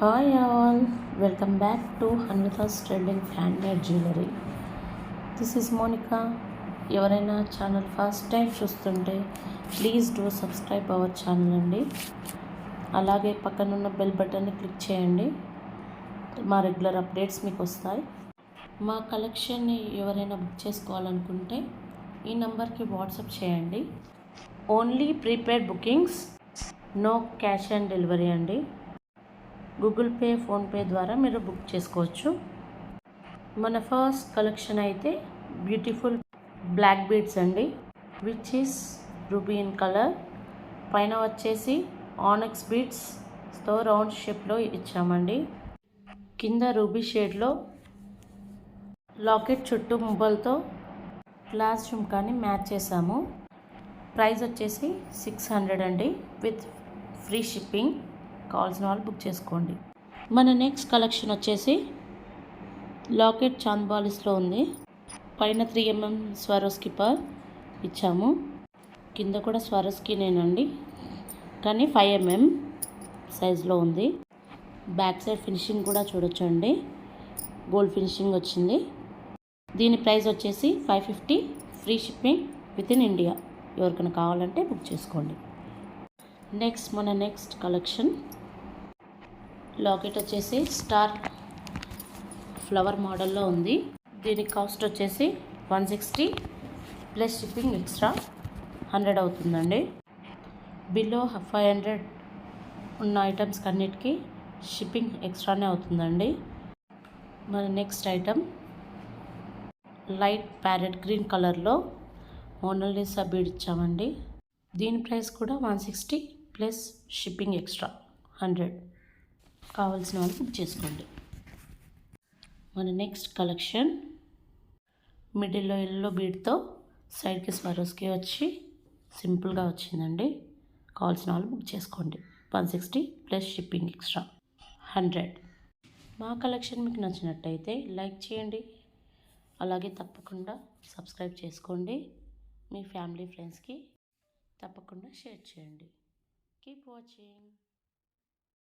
Hi all, welcome back to Hanvitha's trending handmade jewellery. This is Monika. ఎవరైనా channel first time చూస్తుంటే please do subscribe our channel అండి. అలాగే పక్కనున్న bell బటన్ని click చేయండి. మా రెగ్యులర్ అప్డేట్స్ మీకు వస్తాయి. మా కలెక్షన్ని ఎవరైనా బుక్ చేసుకోవాలనుకుంటే ఈ నెంబర్కి వాట్సాప్ చేయండి. Only prepaid bookings, no cash on delivery అండి. గూగుల్ పే, ఫోన్పే ద్వారా మీరు బుక్ చేసుకోవచ్చు. మన ఫస్ట్ కలెక్షన్ అయితే బ్యూటిఫుల్ బ్లాక్ బీడ్స్ అండి, which is ruby in colour. పైన వచ్చేసి ఆనెక్స్ బీడ్స్తో రౌండ్ షేప్లో ఇచ్చామండి. కింద రూబీ షేడ్లో లాకెట్ చుట్టూ మువ్వలతో గ్లాస్ జుమ్కాని మ్యాచ్ చేసాము. ప్రైస్ వచ్చేసి 600 అండి, విత్ ఫ్రీ షిప్పింగ్. కావాల్సిన వాళ్ళు బుక్ చేసుకోండి. మన నెక్స్ట్ కలెక్షన్ వచ్చేసి లాకెట్ చాంద్బాలిస్లో ఉంది. పైన 3mm స్వారోస్కి పర్ ఇచ్చాము. కింద కూడా స్వారోస్కినేనండి, కానీ 5mm సైజులో ఉంది. బ్యాక్ సైడ్ ఫినిషింగ్ కూడా చూడొచ్చండి, గోల్డ్ ఫినిషింగ్ వచ్చింది. దీని ప్రైస్ వచ్చేసి 550, free shipping with in India. ఎవరికైనా కావాలంటే బుక్ చేసుకోండి. మన నెక్స్ట్ కలెక్షన్ లాకెట్ వచ్చేసి స్టార్ ఫ్లవర్ మోడల్లో ఉంది. దీని కాస్ట్ వచ్చేసి 160 ప్లస్ షిప్పింగ్ ఎక్స్ట్రా 100 అవుతుందండి. బిలో 500 ఉన్న ఐటమ్స్కి అన్నిటికీ షిప్పింగ్ ఎక్స్ట్రానే అవుతుందండి. మన next item light parrot green కలర్లో మోనాలిసా బీడ్ ఇచ్చామండి. దీని ప్రైస్ కూడా 160 ప్లస్ షిప్పింగ్ ఎక్స్ట్రా 100. కావాల్సిన వాళ్ళు బుక్ చేసుకోండి. మన నెక్స్ట్ కలెక్షన్ మిడిల్లో ఎల్లో బీడ్తో సైడ్కి స్వరోస్కి వచ్చి సింపుల్గా వచ్చిందండి. కావాల్సిన వాళ్ళు బుక్ చేసుకోండి. 160 ప్లస్ షిప్పింగ్ ఎక్స్ట్రా 100. మా కలెక్షన్ మీకు నచ్చినట్టయితే లైక్ చేయండి. అలాగే తప్పకుండా సబ్స్క్రైబ్ చేసుకోండి. మీ ఫ్యామిలీ ఫ్రెండ్స్కి తప్పకుండా షేర్ చేయండి. Keep watching.